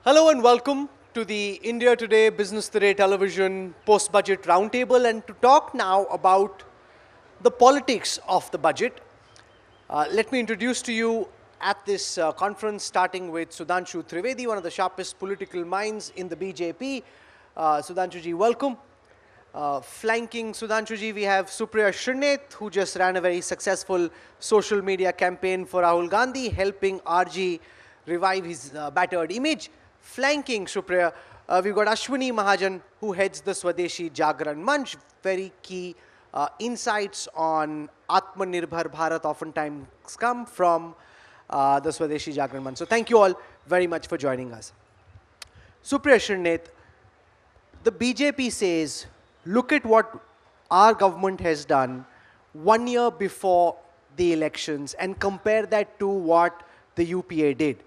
Hello and welcome to the India Today Business Today television post-budget roundtable, and to talk now about the politics of the budget. Let me introduce to you at this conference, starting with Sudhanshu Trivedi, one of the sharpest political minds in the BJP. Sudhanshu ji, welcome. Flanking Sudhanshu ji, we have Supriya Srinath, who just ran a very successful social media campaign for Rahul Gandhi, helping RG revive his battered image. Flanking Supriya, we've got Ashwini Mahajan, who heads the Swadeshi Jagran Manch. Very key insights on Atmanirbhar Bharat oftentimes come from the Swadeshi Jagran Manch. So thank you all very much for joining us. Supriya Srinath, the BJP says, look at what our government has done 1 year before the elections and compare that to what the UPA did.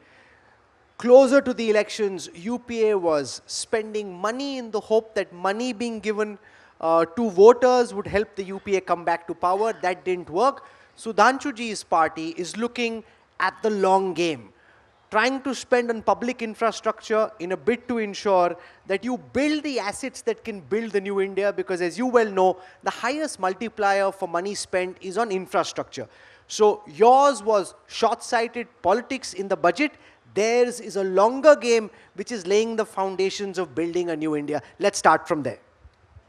Closer to the elections, UPA was spending money in the hope that money being given to voters would help the UPA come back to power. That didn't work. Sudhanshu ji's party is looking at the long game, trying to spend on public infrastructure in a bid to ensure that you build the assets that can build the new India, because as you well know, the highest multiplier for money spent is on infrastructure. So yours was short-sighted politics in the budget. Theirs is a longer game, which is laying the foundations of building a new India. Let's start from there.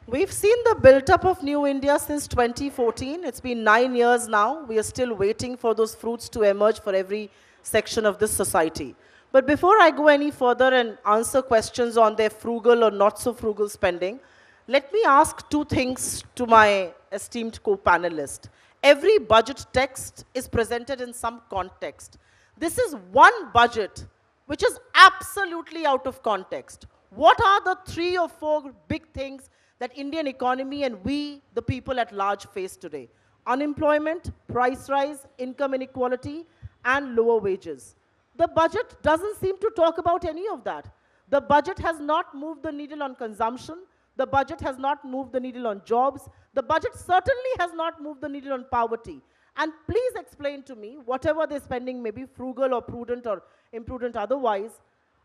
We've seen the build-up of New India since 2014. It's been 9 years now. We are still waiting for those fruits to emerge for every section of this society. But before I go any further and answer questions on their frugal or not so frugal spending, let me ask two things to my esteemed co-panelist. Every budget text is presented in some context. This is one budget which is absolutely out of context. What are the 3 or 4 big things that Indian economy and we, the people at large, face today? Unemployment, price rise, income inequality, and lower wages. The budget doesn't seem to talk about any of that. The budget has not moved the needle on consumption. The budget has not moved the needle on jobs. The budget certainly has not moved the needle on poverty. And please explain to me, whatever they're spending may be frugal or prudent or imprudent otherwise,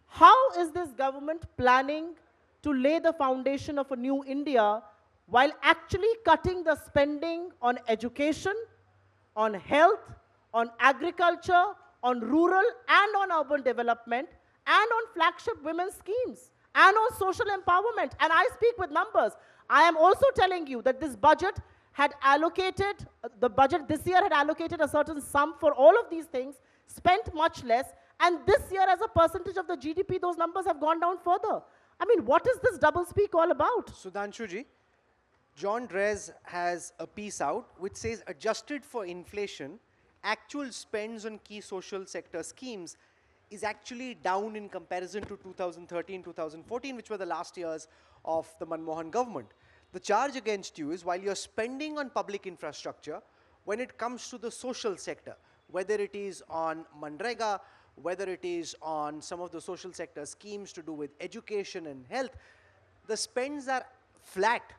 how is this government planning to lay the foundation of a new India while actually cutting the spending on education, on health, on agriculture, on rural and on urban development, and on flagship women's schemes, and on social empowerment? And I speak with numbers. I am also telling you that this budget had allocated, the budget this year had allocated a certain sum for all of these things, spent much less, and this year as a percentage of the GDP, those numbers have gone down further. I mean, what is this doublespeak all about? Sudhanshu ji, John Drez has a piece out which says, adjusted for inflation, actual spends on key social sector schemes is actually down in comparison to 2013-2014, which were the last years of the Manmohan government. The charge against you is, while you're spending on public infrastructure, when it comes to the social sector, whether it is on Manrega, whether it is on some of the social sector schemes to do with education and health, the spends are flat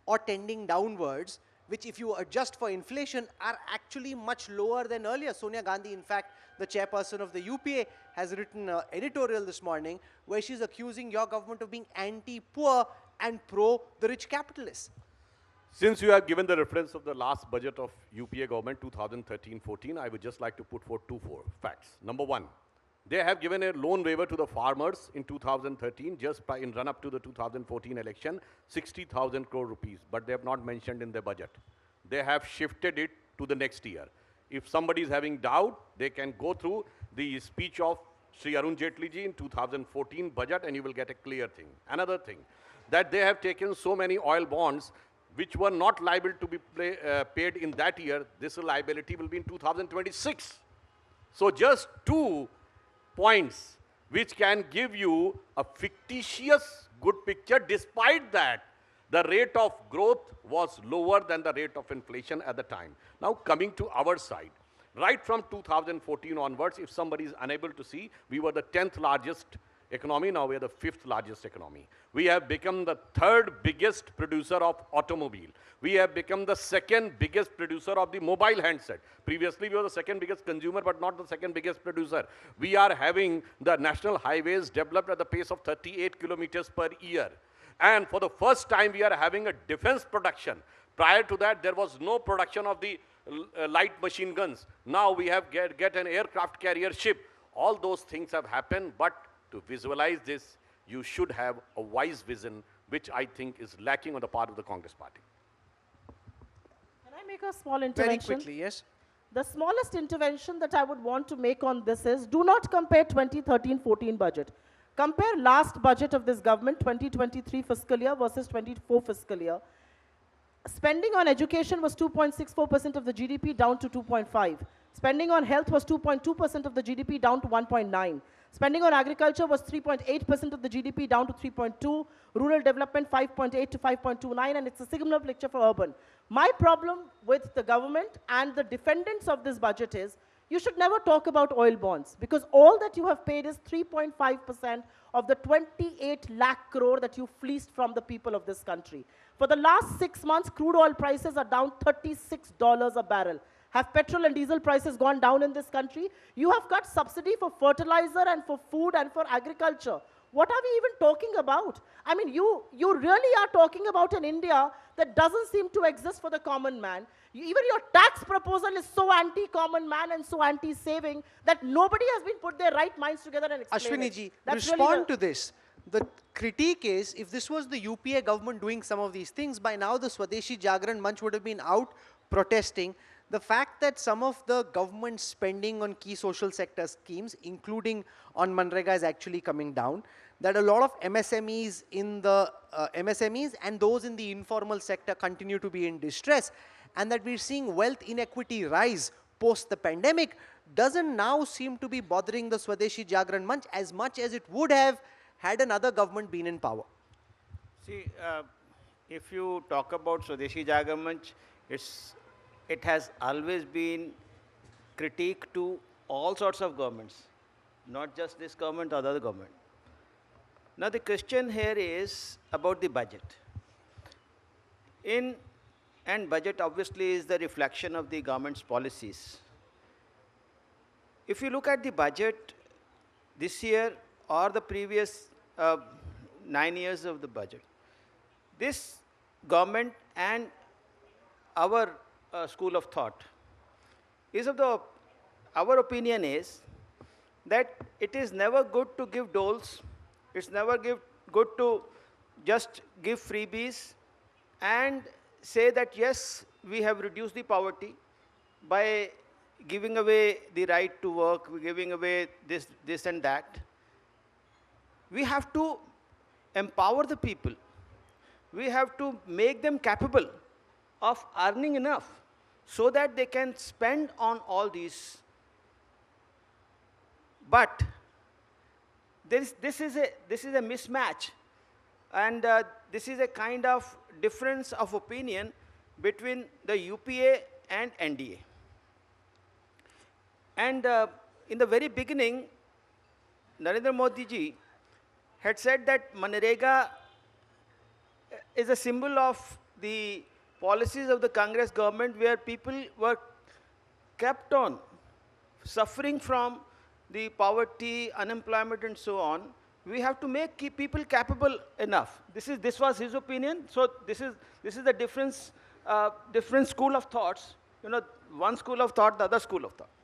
or tending downwards, which if you adjust for inflation are actually much lower than earlier. Sonia Gandhi, in fact, the chairperson of the UPA, has written an editorial this morning where she's accusing your government of being anti-poor and pro the rich capitalists. Since you have given the reference of the last budget of UPA government 2013-14, I would just like to put forth 4 facts. Number 1, they have given a loan waiver to the farmers in 2013, just by in run-up to the 2014 election, 60,000 crore rupees, but they have not mentioned in their budget. They have shifted it to the next year. If somebody is having doubt, they can go through the speech of Sri Arun Jaitley ji in 2014 budget and you will get a clear thing. Another thing, that they have taken so many oil bonds which were not liable to be paid in that year. This liability will be in 2026. So just 2 points which can give you a fictitious good picture. Despite that, the rate of growth was lower than the rate of inflation at the time. Now coming to our side, right from 2014 onwards, if somebody is unable to see, we were the 10th largest economy. Now we are the 5th largest economy. We have become the 3rd biggest producer of automobile. We have become the 2nd biggest producer of the mobile handset. Previously, we were the 2nd biggest consumer, but not the 2nd biggest producer. We are having the national highways developed at the pace of 38 kilometers per year. And for the first time, we are having a defense production. Prior to that, there was no production of the light machine guns. Now we have get an aircraft carrier ship. All those things have happened, but to visualize this, you should have a wise vision, which I think is lacking on the part of the Congress party. Can I make a small intervention? Very quickly, yes. The smallest intervention that I would want to make on this is, do not compare 2013-14 budget. Compare last budget of this government, 2023 fiscal year versus 24 fiscal year. Spending on education was 2.64% of the GDP, down to 2.5. Spending on health was 2.2% of the GDP, down to 1.9. Spending on agriculture was 3.8% of the GDP, down to 3.2. Rural development, 5.8 to 5.29, and it's a similar picture for urban. My problem with the government and the defendants of this budget is, you should never talk about oil bonds, because all that you have paid is 3.5% of the 28 lakh crore that you fleeced from the people of this country. For the last 6 months, crude oil prices are down $36 a barrel. Have petrol and diesel prices gone down in this country? You have cut subsidy for fertilizer and for food and for agriculture. What are we even talking about? I mean, you really are talking about an India that doesn't seem to exist for the common man. Even your tax proposal is so anti-common man and so anti-saving that nobody has been put their right minds together and explain Ashwini ji, it. That's respond really to this. The critique is, if this was the UPA government doing some of these things, by now the Swadeshi Jagran Manch would have been out protesting. The fact that some of the government spending on key social sector schemes, including on Manrega, is actually coming down, that a lot of MSMEs in the MSMEs and those in the informal sector continue to be in distress, and that we're seeing wealth inequity rise post the pandemic, doesn't now seem to be bothering the Swadeshi Jagran Manch as much as it would have had another government been in power. See, if you talk about Swadeshi Jagran Manch, it has always been critique to all sorts of governments, not just this government or the other government. Now the question here is about the budget. And budget obviously is the reflection of the government's policies. If you look at the budget this year or the previous 9 years of the budget, this government and our school of thought is our opinion is that it is never good to give doles, it's never good to just give freebies and say that yes, we have reduced the poverty by giving away the right to work, giving away this and that. We have to empower the people. We have to make them capable of earning enough so that they can spend on all these. But this is a mismatch, and this is a kind of difference of opinion between the UPA and NDA. And in the very beginning, Narendra Modi ji had said that Manrega is a symbol of the policies of the Congress government, where people were kept on suffering from the poverty, unemployment, and so on. We have to keep people capable enough. This was his opinion. So this is the different school of thoughts. You know, one school of thought, the other school of thought.